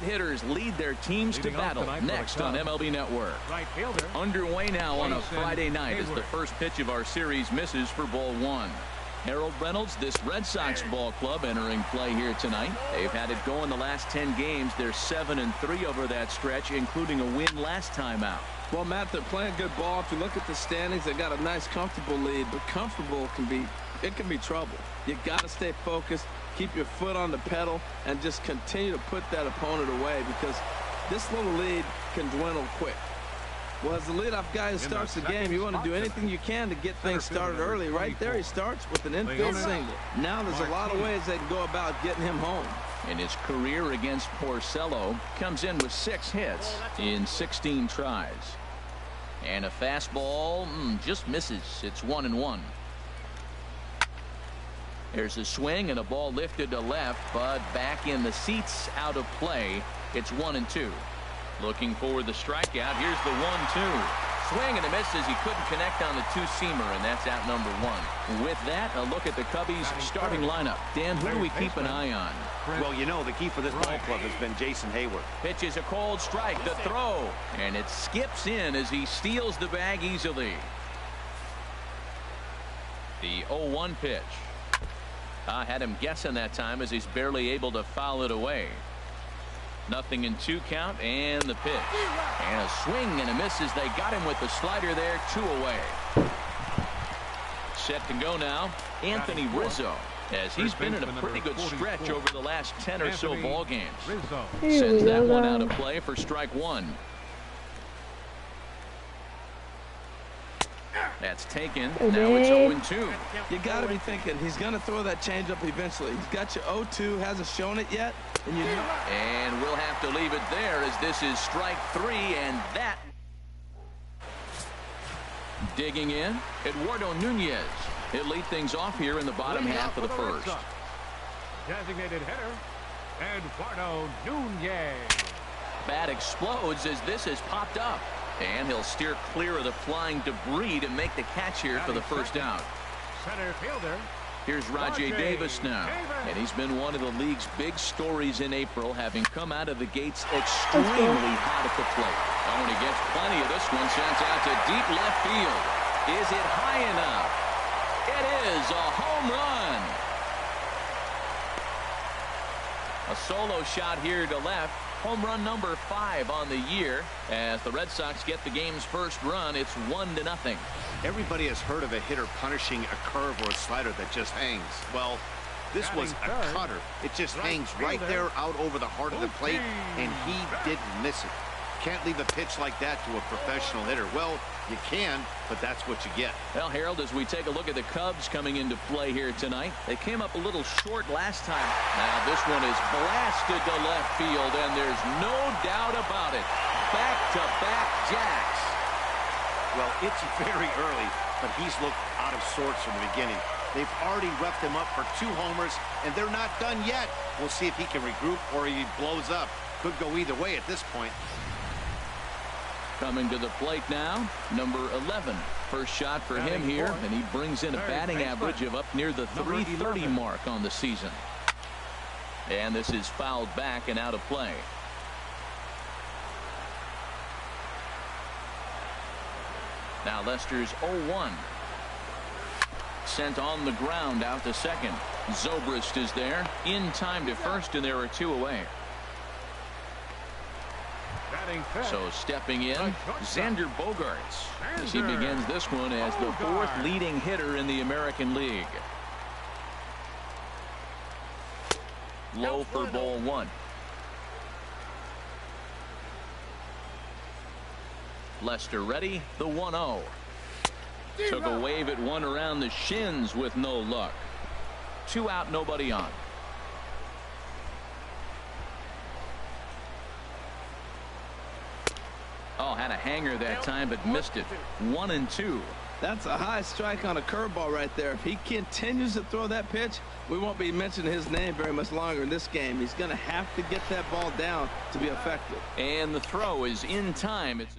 great hitters lead their teams to battle next on MLB Network. Underway now on a Friday night as the first pitch of our series misses for ball one. Harold Reynolds, this Red Sox ball club entering play here tonight. They've had it go in the last 10 games. They're 7-3 over that stretch, including a win last time out. Well, Matt, they're playing good ball. If you look at the standings, they got a nice, comfortable lead, but comfortable can be trouble. You got to stay focused, keep your foot on the pedal, and just continue to put that opponent away because this little lead can dwindle quick. Well, as the leadoff guy who starts the game, you want to do anything you can to get things started early. Right there, he starts with an infield single. Now there's a lot of ways they can go about getting him home. In his career against Porcello, comes in with 6 hits in 16 tries. And a fastball just misses. It's 1-1. There's a swing and a ball lifted to left, but back in the seats, out of play. It's 1-2. Looking for the strikeout. Here's the 1-2. Swing and a miss as he couldn't connect on the two-seamer, and that's out number 1. With that, a look at the Cubbies starting lineup. Dan, who do we keep an eye on? Well, you know, the key for this ball club has been Jason Hayward. Pitch is a cold strike. The throw. And it skips in as he steals the bag easily. The 0-1 pitch. Had him guessing that time as he's barely able to foul it away. 0-2 count, and the pitch. And a swing and a miss as they got him with the slider there. 2 away. Set to go now, Anthony Rizzo, as he's been in a pretty good stretch over the last 10 or so ball games. Sends that one out of play for strike 1. That's taken. Now it's 0-2. You got to be thinking he's going to throw that changeup eventually. He's got you 0-2, hasn't shown it yet. And we'll have to leave it there as this is strike 3, and that. Digging in, Eduardo Nunez. He'll lead things off here in the bottom half of the first. Designated hitter, Eduardo Nunez. Bat explodes as this has popped up. And he'll steer clear of the flying debris to make the catch here for the first out. Center fielder. Here's Rajai Davis now. And he's been one of the league's big stories in April, having come out of the gates extremely hot at the plate. Oh, and he gets plenty of this one. Sends out to deep left field. Is it high enough? It is a home run. A solo shot here to left. Home run number 5 on the year as the Red Sox get the game's first run. It's 1-0. Everybody has heard of a hitter punishing a curve or a slider that just hangs. Well, this was a cutter. It just hangs right there out over the heart of the plate, and he didn't miss it. Can't leave a pitch like that to a professional hitter. Well, you can, but that's what you get. Well, Harold, as we take a look at the Cubs coming into play here tonight, they came up a little short last time. Now this one is blasted to left field, and there's no doubt about it. Back-to-back jacks. Well, it's very early, but he's looked out of sorts from the beginning. They've already roughed him up for 2 homers, and they're not done yet. We'll see if he can regroup or he blows up. Could go either way at this point. Coming to the plate now, number 11. First shot for him here, and he brings in a batting average of up near the .330 mark on the season. And this is fouled back and out of play. Now Lester's 0-1. Sent on the ground out to second. Zobrist is there, in time to first, and there are 2 away. So stepping in, Xander Bogaerts, as he begins this one as the 4th leading hitter in the American League. Low for ball 1. Lester ready, the 1-0. Took a wave at one around the shins with no luck. 2 out, nobody on. Oh, had a hanger that time, but missed it. 1-2. That's a high strike on a curveball right there. If he continues to throw that pitch, we won't be mentioning his name very much longer in this game. He's going to have to get that ball down to be effective. And the throw is in time. It's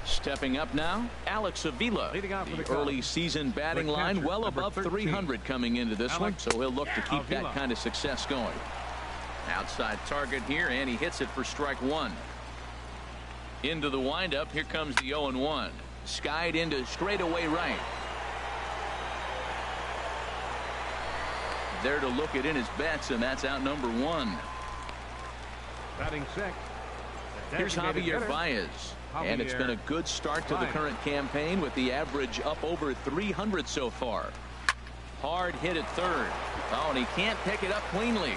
stepping up now, Alex Avila. The early season batting line well above 300 coming into this one, so he'll look to keep that kind of success going. Now Outside target here, and he hits it for strike one. Into the windup. Here comes the 0-1. Skied into straightaway right. There to look it in his bets, and that's out number one. Batting sixth. Here's Javier Baez. And it's been a good start to the current campaign with the average up over 300 so far. Hard hit at third. Oh, and he can't pick it up cleanly.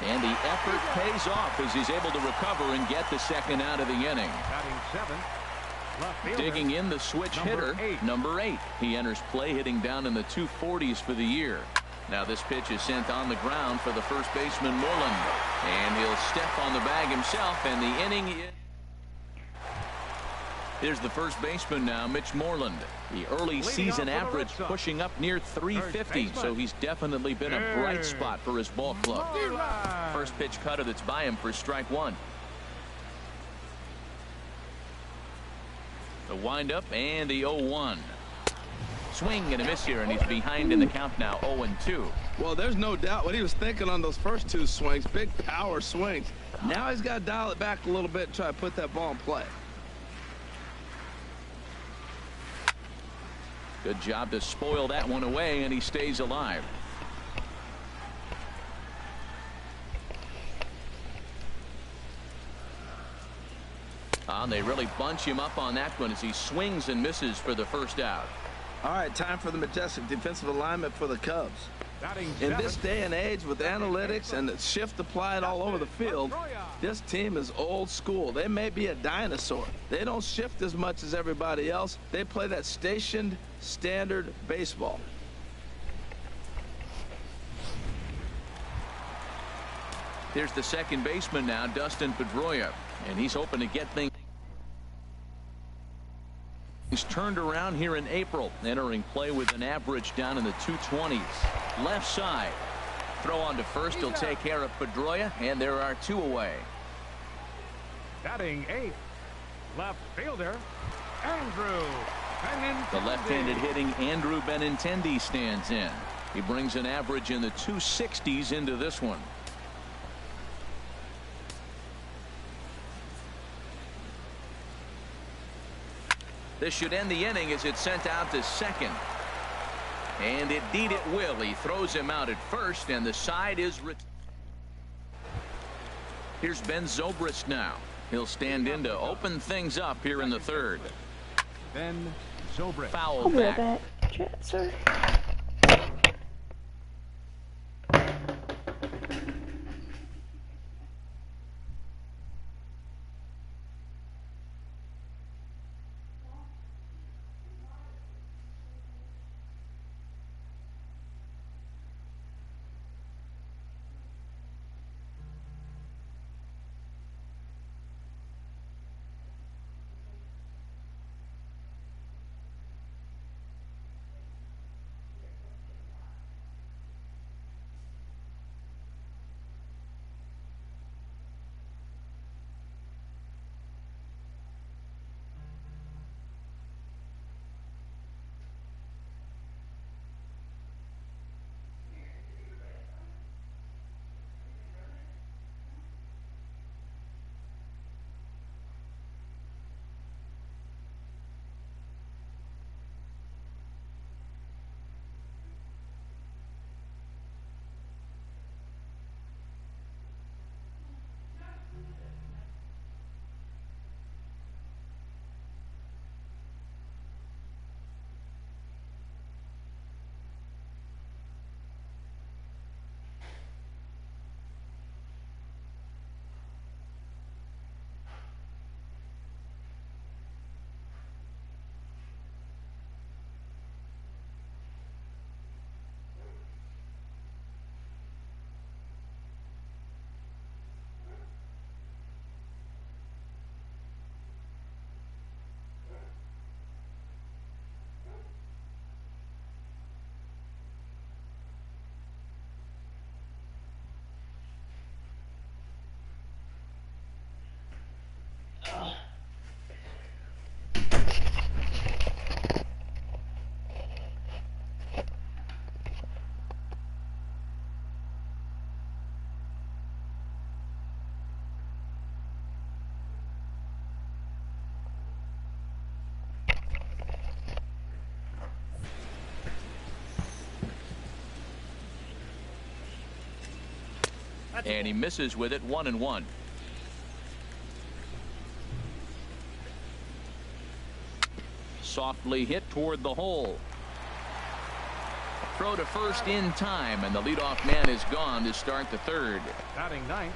And the effort pays off as he's able to recover and get the second out of the inning. Batting seventh. Left fielder, Digging in, the switch hitter, number 8. He enters play hitting down in the 240s for the year. Now this pitch is sent on the ground for the first baseman, Moreland. And he'll step on the bag himself, and the inning is... Here's the first baseman now, Mitch Moreland. The early season average pushing up near 350, so he's definitely been a bright spot for his ball club. First pitch cutter that's by him for strike one. The windup and the 0-1. Swing and a miss here, and he's behind in the count now, 0-2. Well, there's no doubt what he was thinking on those first two swings. Big power swings. Now he's got to dial it back a little bit and try to put that ball in play. Good job to spoil that one away, and he stays alive. They really bunch him up on that one as he swings and misses for the first out. All right, time for the majestic defensive alignment for the Cubs. In this day and age with analytics and the shift applied all over the field, this team is old school. They may be a dinosaur. They don't shift as much as everybody else. They play that stationed standard baseball. Here's the second baseman now, Dustin Pedroia, and he's hoping to get things turned around here in April, entering play with an average down in the 220s. Left side. Throw on to first. He'll take care of Pedroia, and there are two away. Batting eighth. Left fielder, Andrew Benintendi. The left-handed hitting Andrew Benintendi stands in. He brings an average in the 260s into this one. This should end the inning as it's sent out to second. And indeed it will. He throws him out at first, and the side is... Here's Ben Zobrist now. He'll stand in to open things up here in the third. Ben Zobrist. Foul back. Sorry. And he misses with it, 1-1. Softly hit toward the hole. Throw to first in time, and the leadoff man is gone to start the third. Batting ninth,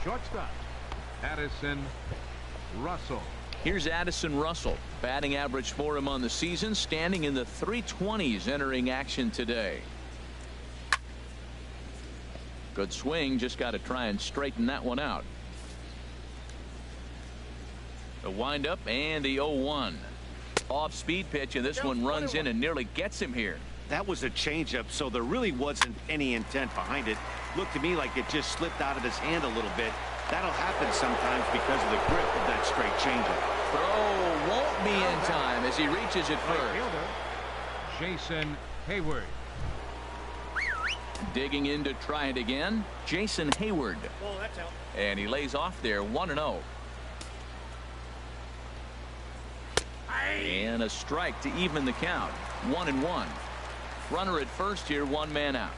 shortstop, Addison Russell. Here's Addison Russell. Batting average for him on the season standing in the 320s entering action today. Good swing, just got to try and straighten that one out. The windup and the 0-1. Off-speed pitch, and this one runs in and nearly gets him here. That was a changeup, so there really wasn't any intent behind it. Looked to me like it just slipped out of his hand a little bit. That'll happen sometimes because of the grip of that straight changeup. Throw won't be in time as he reaches it first. Jason Hayward. Digging in to try it again, Jason Hayward. And he lays off there, 1-0. And a strike to even the count, 1-1. Runner at first here, one man out.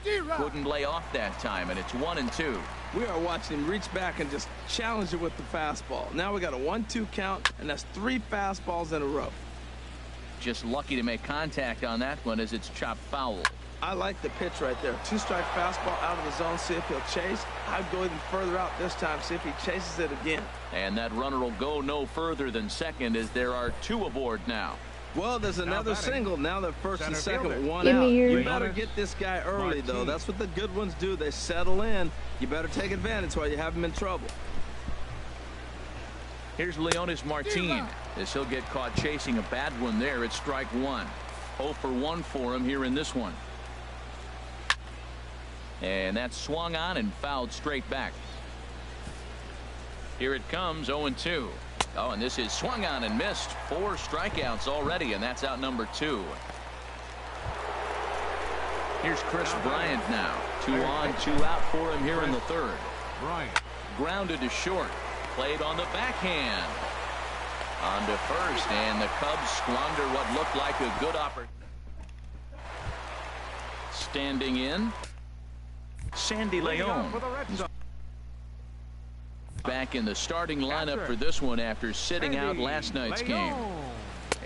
Couldn't lay off that time, and it's 1-2. We are watching him reach back and just challenge it with the fastball. Now we got a 1-2 count, and that's 3 fastballs in a row. Just lucky to make contact on that one as it's chopped foul. I like the pitch right there. 2-strike fastball out of the zone. See if he'll chase. I'd go even further out this time. See if he chases it again. And that runner will go no further than second as there are 2 aboard now. Well, there's another single. Now they're first and second, 1 Give out. me You yours. better get this guy early, though. That's what the good ones do. They settle in. You better take advantage while you have him in trouble. Here's Leonis Martin as he'll get caught chasing a bad one there. It's strike 1. 0 for 1 for him here in this one. And that's swung on and fouled straight back. Here it comes, 0-2. Oh, and this is swung on and missed. 4 strikeouts already, and that's out number 2. Here's Chris Bryant now. 2 on, 2 out for him here in the third. Bryant. Grounded to short. Played on the backhand. On to first, and the Cubs squander what looked like a good opportunity. Standing in, Sandy Leon. Back in the starting lineup for this one after sitting out last night's game.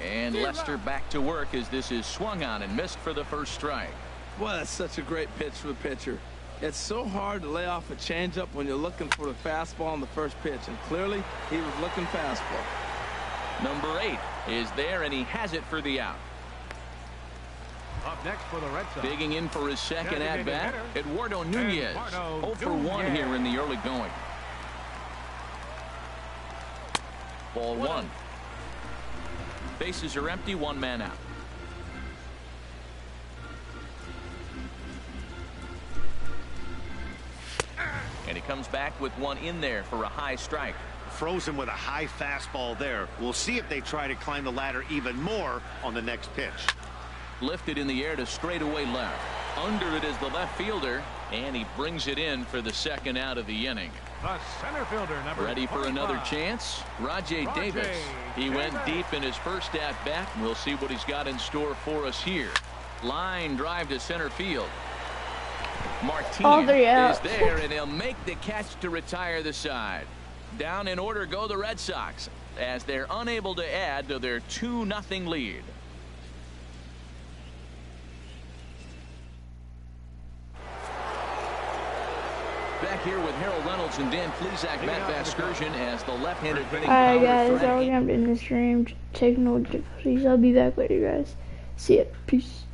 And Lester back to work as this is swung on and missed for the first strike. Boy, that's such a great pitch for the pitcher. It's so hard to lay off a changeup when you're looking for the fastball on the first pitch, and clearly he was looking fastball. Number 8 is there, and he has it for the out. Up next for the Red Sox. Digging in for his second at-bat, Eduardo Nunez. 0 for 1 here in the early going. Ball 1. Bases are empty, 1 man out. And he comes back with one in there for a high strike. Frozen with a high fastball there. We'll see if they try to climb the ladder even more on the next pitch. Lifted in the air to straightaway left. Under it is the left fielder, and he brings it in for the second out of the inning. The center fielder, number Ready for 25. another chance? Rajay Davis. He went deep in his first at bat. We'll see what he's got in store for us here. Line drive to center field. Martin is there, and he'll make the catch to retire the side. Down in order go the Red Sox as they're unable to add to their 2-0 lead. Back here with Harold Reynolds and Dan Plesac, Matt Vasgersian as the left-handed hitting power. Alright guys, I'll end the stream. Technical difficulties. I'll be back later guys. See ya. Peace.